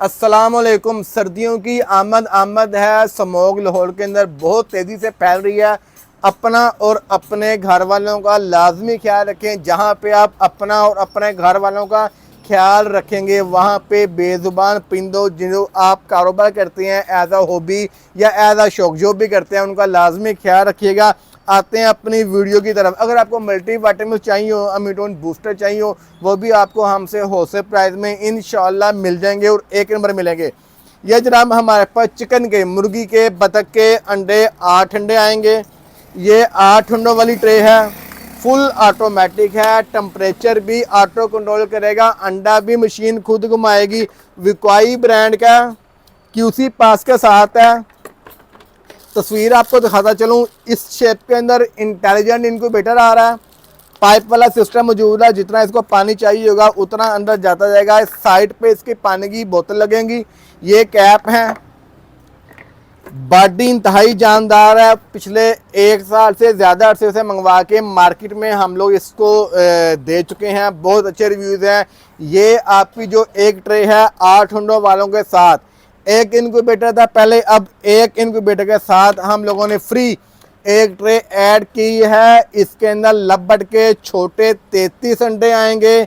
अस्सलामुअलैकुम। सर्दियों की आमद है। स्मोक लाहौर के अंदर बहुत तेज़ी से फैल रही है। अपना और अपने घर वालों का लाजमी ख्याल रखें। जहाँ पे आप अपना और अपने घर वालों का ख्याल रखेंगे वहाँ पे बेज़ुबान परिंदों जो आप कारोबार करते हैं एज अ हॉबी या एज अ शौक जो भी करते हैं उनका लाजमी ख्याल रखिएगा। आते हैं अपनी वीडियो की तरफ। अगर आपको मल्टी विटामिन चाहिए हो, अमीटोन बूस्टर चाहिए हो, वो भी आपको हमसे होलसेल प्राइस में इंशाल्लाह मिल जाएंगे और एक नंबर मिलेंगे। ये जनाब हमारे पास चिकन के, मुर्गी के, बतख के अंडे 8 अंडे आएंगे। ये 8 अंडों वाली ट्रे है, फुल ऑटोमेटिक है, टेम्परेचर भी ऑटो कंट्रोल करेगा, अंडा भी मशीन खुद घुमाएगी। विक्वाई ब्रांड का क्यूसी पास के साथ है। तस्वीर आपको दिखाता चलूँ, इस शेप के अंदर इंटेलिजेंट इनक्यूबेटर आ रहा है। पाइप वाला सिस्टम मौजूद है, जितना इसको पानी चाहिए होगा उतना अंदर जाता जाएगा। इस साइड पे इसकी पानी की बोतल लगेंगी। ये कैप है, बॉडी इंतहाई जानदार है। पिछले 1 साल से ज़्यादा अरसे से मंगवा के मार्केट में हम लोग इसको दे चुके हैं, बहुत अच्छे रिव्यूज़ हैं। ये आपकी जो एक ट्रे है 8 अंडों वालों के साथ, एक इनक्यूबेटर था पहले, अब एक इनक्यूबेटर के साथ हम लोगों ने फ्री एक ट्रे ऐड की है। इसके अंदर लबड़ के छोटे 33 अंडे आएंगे,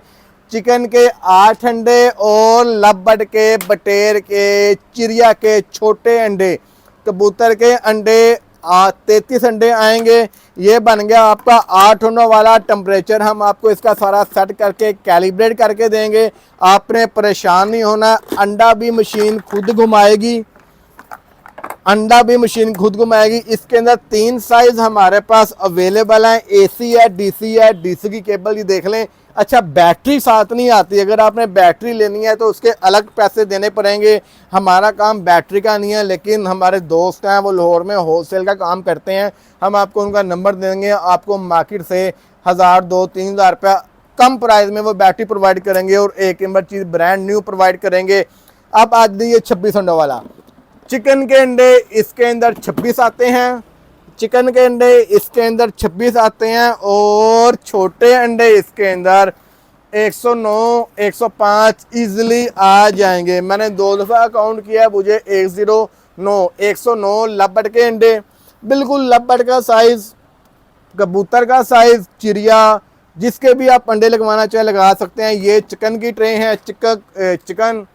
चिकन के 8 अंडे और लबड़ के, बटेर के, चिड़िया के छोटे अंडे, कबूतर के अंडे 33 अंडे आएंगे। ये बन गया आपका 8 अंडों वाला। टेम्परेचर हम आपको इसका सारा सेट करके कैलिब्रेट करके देंगे, आपने परेशान नहीं होना। अंडा भी मशीन खुद घुमाएगी, अंडा भी मशीन खुद घुमाएगी। इसके अंदर 3 साइज हमारे पास अवेलेबल हैं, एसी है, डीसी है। डीसी की केबल ये देख लें। अच्छा, बैटरी साथ नहीं आती, अगर आपने बैटरी लेनी है तो उसके अलग पैसे देने पड़ेंगे। हमारा काम बैटरी का नहीं है, लेकिन हमारे दोस्त हैं वो लाहौर में होलसेल का काम करते हैं, हम आपको उनका नंबर देंगे। आपको मार्केट से 1000, 2, 3000 रुपया कम प्राइस में वो बैटरी प्रोवाइड करेंगे और एक नंबर चीज़ ब्रांड न्यू प्रोवाइड करेंगे। अब आज ये 26 अंडों वाला चिकन के अंडे, इसके अंदर 26 आते हैं। चिकन के अंडे इसके अंदर 26 आते हैं और छोटे अंडे इसके अंदर 109, 105 इजीली आ जाएंगे। मैंने 2 दफ़ा काउंट किया, मुझे 109 लबड़ के अंडे, बिल्कुल लबड़ का साइज़, कबूतर का साइज़, चिड़िया जिसके भी आप अंडे लगवाना चाहे लगा सकते हैं। ये चिकन की ट्रे हैं, चिकन,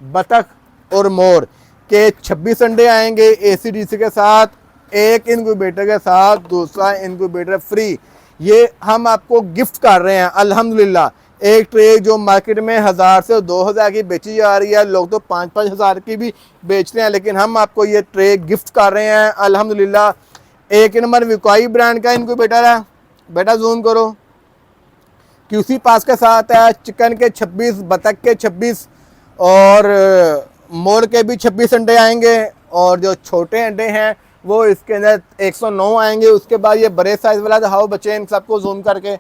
बतख और मोर के 26 अंडे आएंगे एसी डीसी के साथ, एक इनक्यूबेटर के साथ, दूसरा इनक्यूबेटर फ्री। ये हम आपको गिफ्ट कर रहे हैं अल्हम्दुलिल्लाह। एक ट्रे जो मार्केट में 1000 से 2000 की बेची जा रही है, लोग तो 5-5 हज़ार की भी बेचते हैं, लेकिन हम आपको ये ट्रे गिफ्ट कर रहे हैं अल्हम्दुलिल्लाह। एक नंबर विक्वाई ब्रांड का इनक्यूबेटर है, बेटा जूम करो, क्यूसी पास के साथ है। चिकन के 26, बतख के 26 और मोर के भी 26 अंडे आएंगे। और जो छोटे अंडे हैं वो इसके अंदर 109 आएंगे। उसके बाद ये बड़े साइज वाला दिखाओ बच्चे, इन सबको जूम करके,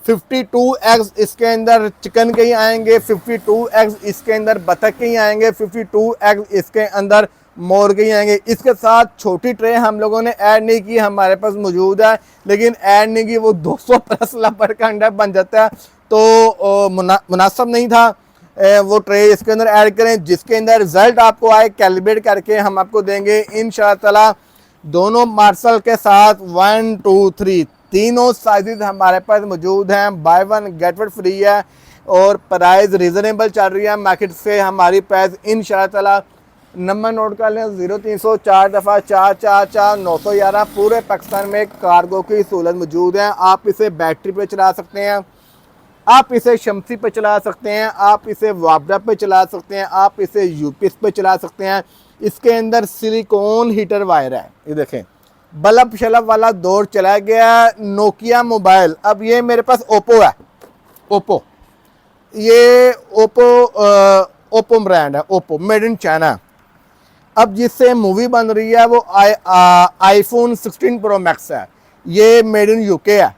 52 एग्स इसके अंदर चिकन के ही आएंगे, 52 एग्स इसके अंदर बतख के ही आएंगे, 52 एग्स इसके अंदर मोर के ही आएंगे। इसके साथ छोटी ट्रे हम लोगों ने ऐड नहीं की, हमारे पास मौजूद है, लेकिन ऐड नहीं की, वो 200 प्लस लबड़ का अंडा बन जाता है तो मुनासिब नहीं था वो ट्रे इसके अंदर ऐड करें। जिसके अंदर रिजल्ट आपको आए कैलिब्रेट करके हम आपको देंगे इंशाअल्लाह ताला। दोनों मार्शल के साथ 1, 2, 3 तीनों साइजेस हमारे पास मौजूद हैं। बाय 1 गेट 1 फ्री है और प्राइस रीज़नेबल चल रही है मार्केट से। हमारी प्राइस इंशाअल्लाह ताला, नंबर नोट कर लें, 0300 4 दफ़ा 444 911। पूरे पाकिस्तान में कार्गो की सहूलत मौजूद है। आप इसे बैटरी पे चला सकते हैं, आप इसे शमसी पे चला सकते हैं, आप इसे वापडा पे चला सकते हैं, आप इसे यूपीएस पे चला सकते हैं। इसके अंदर सिलिकॉन हीटर वायर है, ये देखें, बल्ब शलब वाला दौर चला गया। नोकिया मोबाइल, अब ये मेरे पास ओप्पो है, ओप्पो, ये ओप्पो ब्रांड है, ओप्पो मेड इन चाइना। अब जिससे मूवी बन रही है वो आईफोन 16 प्रो मैक्स है, ये मेड इन यूके है।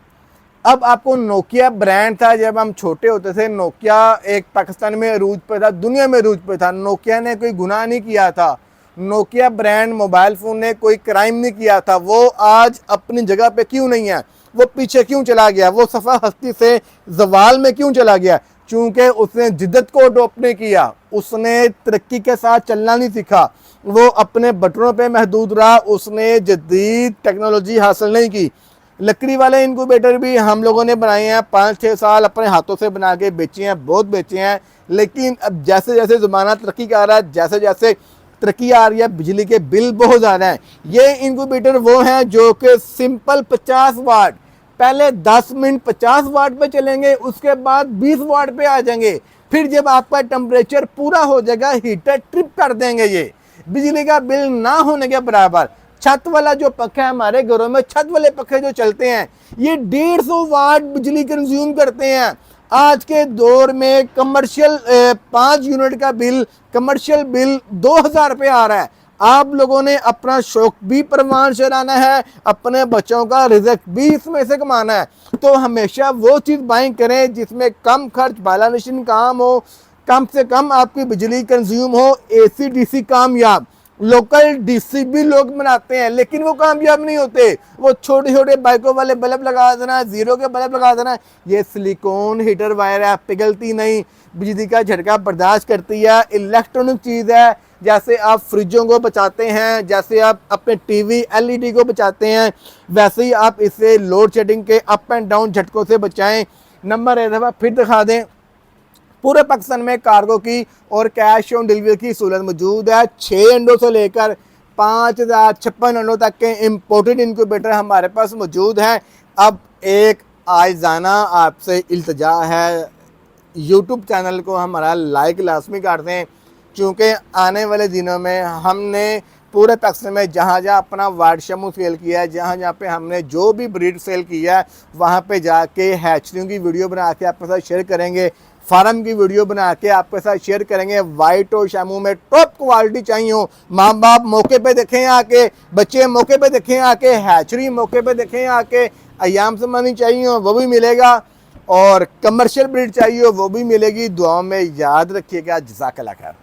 अब आपको नोकिया ब्रांड था, जब हम छोटे होते थे नोकिया एक पाकिस्तान में अरूज पे था, दुनिया में अरूज पे था। नोकिया ने कोई गुनाह नहीं किया था, नोकिया ब्रांड मोबाइल फ़ोन ने कोई क्राइम नहीं किया था। वो आज अपनी जगह पे क्यों नहीं है, वो पीछे क्यों चला गया, वो सफ़ा हस्ती से जवाल में क्यों चला गया? चूंकि उसने जिद्दत को अडॉप्ट नहीं किया, उसने तरक्की के साथ चलना नहीं सीखा, वो अपने बटनों पे महदूद रहा, उसने जदीद टेक्नोलॉजी हासिल नहीं की। लकड़ी वाले इनक्यूबेटर भी हम लोगों ने बनाए हैं, 5-6 साल अपने हाथों से बना के बेचे हैं, बहुत बेचे हैं। लेकिन अब जैसे जैसे ज़माना तरक्की कर रहा है, जैसे जैसे तरक्की आ रही है, बिजली के बिल बहुत ज़्यादा हैं। ये इनक्यूबेटर वो हैं जो कि सिंपल 50 वाट, पहले 10 मिनट 50 वाट पे चलेंगे, उसके बाद 20 वाट पे आ जाएंगे। फिर जब आपका टेम्परेचर पूरा हो जाएगा, हीटर ट्रिप कर देंगे। ये बिजली का बिल ना होने के बराबर। छत वाला जो पक्का है हमारे घरों में, छत वाले पक्के जो चलते हैं, ये 150 वाट बिजली कंज्यूम करते हैं। आज के दौर में कमर्शियल 5 यूनिट का बिल, कमर्शियल बिल 2000 रुपये आ रहा है। आप लोगों ने अपना शौक भी परवान चढ़ाना है, अपने बच्चों का रिज़्क भी इसमें से कमाना है, तो हमेशा वो चीज़ बाइंग करें जिसमें कम खर्च, बालानिशिन काम हो, कम से कम आपकी बिजली कंज्यूम हो। AC DC कामयाब, लोकल DC भी लोग बनाते हैं लेकिन वो कामयाब नहीं होते। वो छोटे छोटे बाइकों वाले बल्ब लगा देना, जीरो के बल्ब लगा देना। ये सिलिकॉन हीटर वायर है, पिघलती नहीं, बिजली का झटका बर्दाश्त करती है, इलेक्ट्रॉनिक चीज़ है। जैसे आप फ्रिजों को बचाते हैं, जैसे आप अपने TV LED को बचाते हैं, वैसे ही आप इसे लोड शेडिंग के अप एंड डाउन झटकों से बचाएं। नंबर एक दफ़ा फिर दिखा दें, पूरे पाकिस्तान में कार्गो की और कैश ऑन डिलीवरी की सहूलत मौजूद है। 6 अंडों से लेकर 5056 अंडों तक के इम्पोर्टेड इनक्यूबेटर हमारे पास मौजूद हैं। अब एक आइजाना आपसे इल्तजा है, यूट्यूब चैनल को हमारा लाइक लाजमी कर दें, क्योंकि आने वाले दिनों में हमने पूरे पाकिस्तान में जहाँ जहाँ अपना वार्ड शमू सेल किया है, जहाँ जहाँ पे हमने जो भी ब्रीड सेल किया है, वहाँ पे जाके हैचरियों की वीडियो बना के आपके साथ शेयर करेंगे, फार्म की वीडियो बना के आपके साथ शेयर करेंगे। वाइट और शमू में टॉप क्वालिटी चाहिए हो, माँ बाप मौके पे देखें आके, बच्चे मौके पे देखें आके, हैचरी मौके पे देखें आके, अयाम से मनी चाहिए हो वो भी मिलेगा, और कमर्शियल ब्रीड चाहिए हो वो भी मिलेगी। दुआओं में याद रखिएगा। जज़ाकल्लाह खैर।